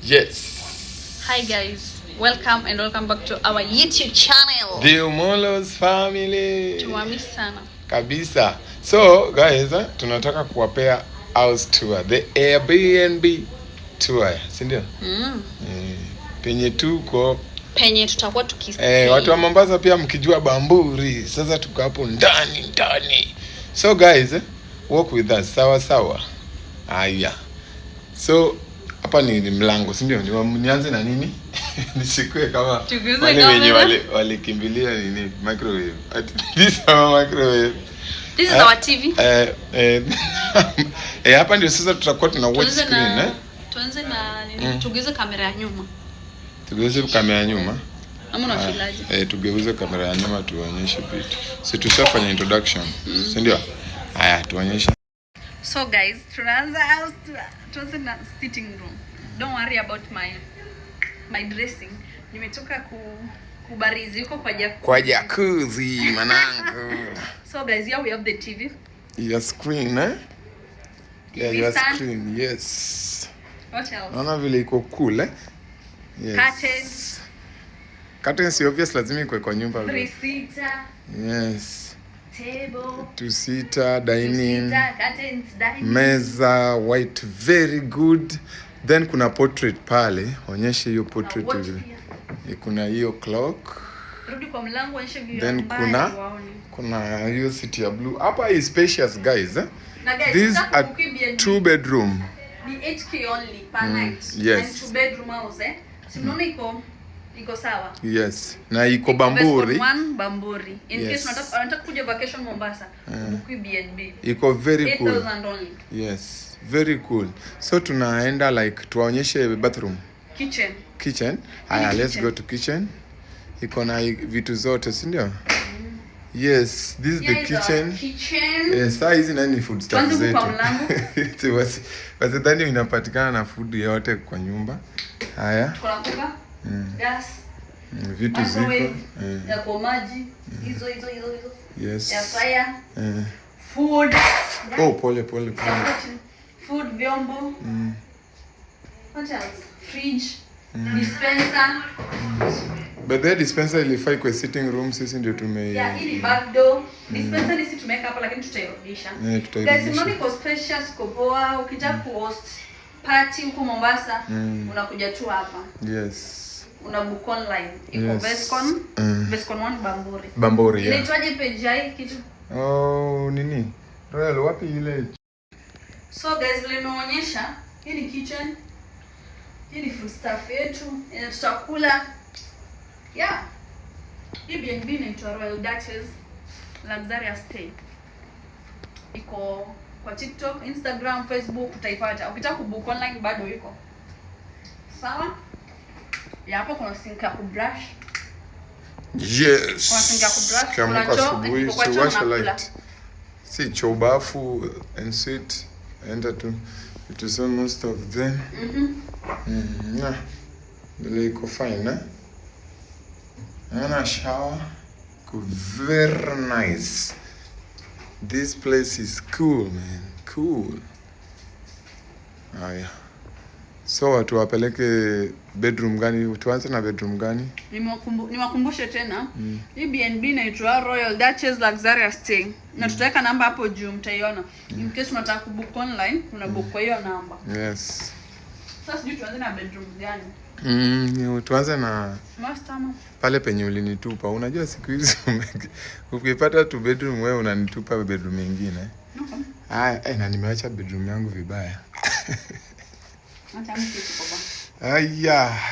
Yes. Hi guys, welcome back to our YouTube channel. The Omolos family. Tumamiss sana. Kabisa. So guys, tunataka kuwapea house tour, the Airbnb tour, si ndio? Penye tutakuwa tukisikia. Watu wa Mombasa pia mkijua Bamburi. Sasa tuko hapo ndani. So guys, walk with us. Sawa. Aya. So hapa ni mlango, si ndio? Nianze na nini? Nisikue kama wale wenye walikimbilia nini microwave. This is our microwave. This is our TV. Hapa ndio sasa tutakuwa tuna watch screen, Tuanze na nini? Tugeuze kamera ya nyuma. Tugeuze kamera ya nyuma. Ama unafilaje? Tugeuze kamera ya nyuma tuonyeshe vitu. Si tushafanya introduction, si ndio? Haya, tuonyeshe. So guys, tunaanza na sitting room. Don't worry about my dressing. Nimetoka kubarizi huko kwa jacuzzi manangu. So guys, here we have the TV. Your screen, Yeah, your screen. Yes. What else? Naona vile iko cool, Yes. Curtains obvious lazima iko kwa nyumba. 3-seater. Yes. Table. 2-seater dining. 2-seater curtains dining. Meza white, very good. Then kuna portrait pale. Onyeshe hiyo portrait vile. Kuna hiyo clock. Rudi kwa mlango onyeshe vile. Then kuna hiyo city ya blue. Hapa is spacious guys. Na guys, this a 2 bedroom. Ni 8K only per night. Yes. And 2 bedroom house, Sinaona iko sawa. Yes. Na iko Bamburi. Bamburi. In case unataka kuja vacation Mombasa, book B&B. Iko very cool. 8,000 only. Yes, very cool. So tunaenda like tuwaonyeshe bathroom. Kitchen. Haya, let's go to kitchen. Iko na vitu zote, si ndio? Yes, this is the kitchen. Yes, hizi nani food stuff zetu. Wasidhani inapatikana na food yote kwa nyumba. Haya. Kuna gas. Vitu ziko. Ya kwa maji. Hizo. Yes. Ya fire. Food. Oh, pole. Food, vyombo. What else? Fridge. Dispenser. But the dispenser ilifai kwa sitting room, sisi ndio Yeah, ili back door. Dispenser ni sisi tumeka hapa lakini tutairudisha. Guys, unaona iko spacious, iko poa. Ukitaka kuhost party huko Mombasa, unakuja tu hapa. Yes. Una book online. Iko Vescon 1 Bamburi. Bamburi, yeah. Inaitwaje page hii kitu? Oh, nini? Royal wapi ile? So guys, nimeonyesha hii ni kitchen. Hii ni food stuff yetu. Tutakula. Yeah. Hii B&B inaitwa Royal Duchess Luxurious Stay. Iko kwa TikTok, Instagram, Facebook utaipata. Ukitaka kubook online bado iko. Sawa? Ya hapo kuna sink ya kubrush. Yes. Kuna sink ya kubrush. Kuna choo, washa light. Si chobafu and sit enter to so most of them. Yeah. Ile iko fine, Ana shower. Very nice. This place is cool, man. Cool. Aya. So watu wapeleke bedroom gani? Tuanze na bedroom gani? Niwakumbushe tena. Hii B&B inaitwa Royal Duchess Luxurious Stay. Na tutaweka namba hapo juu mtaiona. In case unataka kubook online, unabook kwa hiyo namba. Yes. Sasa sijui tuanze na bedroom gani? Tuanze na master pale penye ulinitupa. Unajua siku hizi ukipata 2 bedroom wewe unanitupa bedroom nyingine. Na nimeacha bedroom yangu vibaya.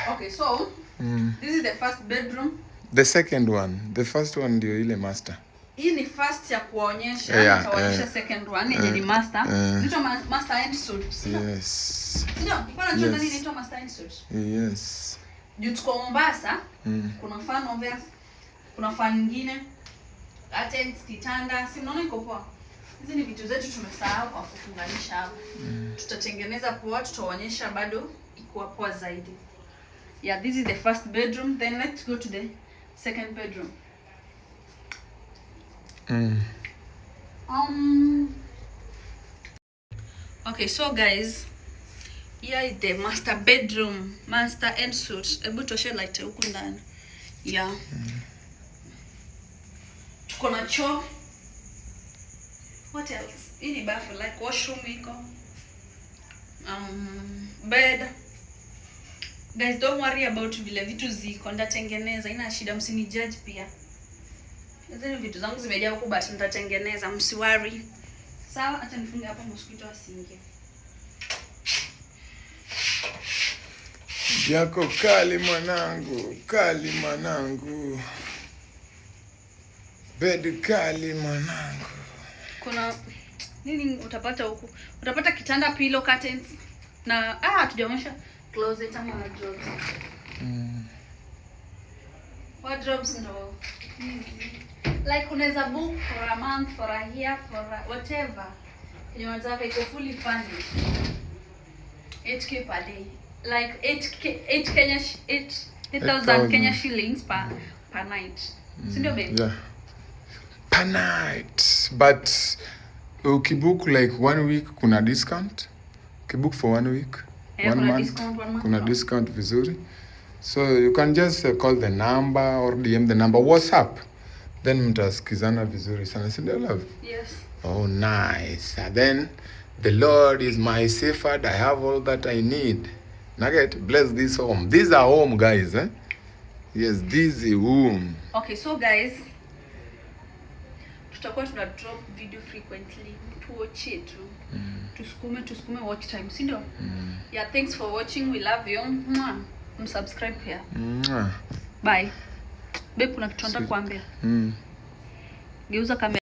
Okay, so this is the first bedroom. The second one. The first one ndio ile master. Hii ni first ya kuonyesha, nitaonyesha second one yenye ni master. Inaitwa master end suite. Yes. Ndio, iko na nini inaitwa master end suite? Yes. Juu tuko Mombasa, kuna fan over, kuna fan nyingine, curtains, kitanda, si mnaona iko poa. Hizi ni vitu zetu tumesahau kwa kufunganisha hapa. Tutatengeneza poa, tutaonyesha bado iko poa zaidi. Yeah, this is the first bedroom. Then let's go to the second bedroom. Okay, so guys, Here is the master bedroom, master ensuite. Hebu toshe light huku ndani. Yeah. Tuko na choo. What else? Hii ni bafu, like washroom iko. Bed. Guys, don't worry about vile vitu ziko, ndatengeneza, ina shida, msini judge pia. Hizo vitu zangu zimejaa huko, but nitatengeneza, msiworry. Sawa, acha nifunge hapa mosquito asiingie. Yako kali mwanangu, kali mwanangu. Bed kali mwanangu. Kuna nini utapata huku? Utapata kitanda, pillow, curtains na tujaonyesha closet ama wardrobes. Wardrobes ndo like unaweza book for a month, for a year, for a whatever. You want iko fully funded. 8k per day. Like 8,000 Kenya shillings per night. Sindio baby? Yeah. Per night. But ukibook like 1 week kuna discount. Ukibook for 1 week, 1 month, kuna discount vizuri. So you can just call the number or DM the number, WhatsApp. Then mtasikizana vizuri sana, sindio love? Yes. Oh nice. And then the Lord is my shepherd, I have all that I need. Nugget, bless this home. These are home, guys, eh? Yes, this is home. Okay, so guys, tutakuwa tuna drop video frequently. Tuoche tu. Tusukume watch time, si ndio? Yeah, thanks for watching. We love you. Subscribe here. Bye. Babe, kuna kitu nataka kuambia. Geuza kamera.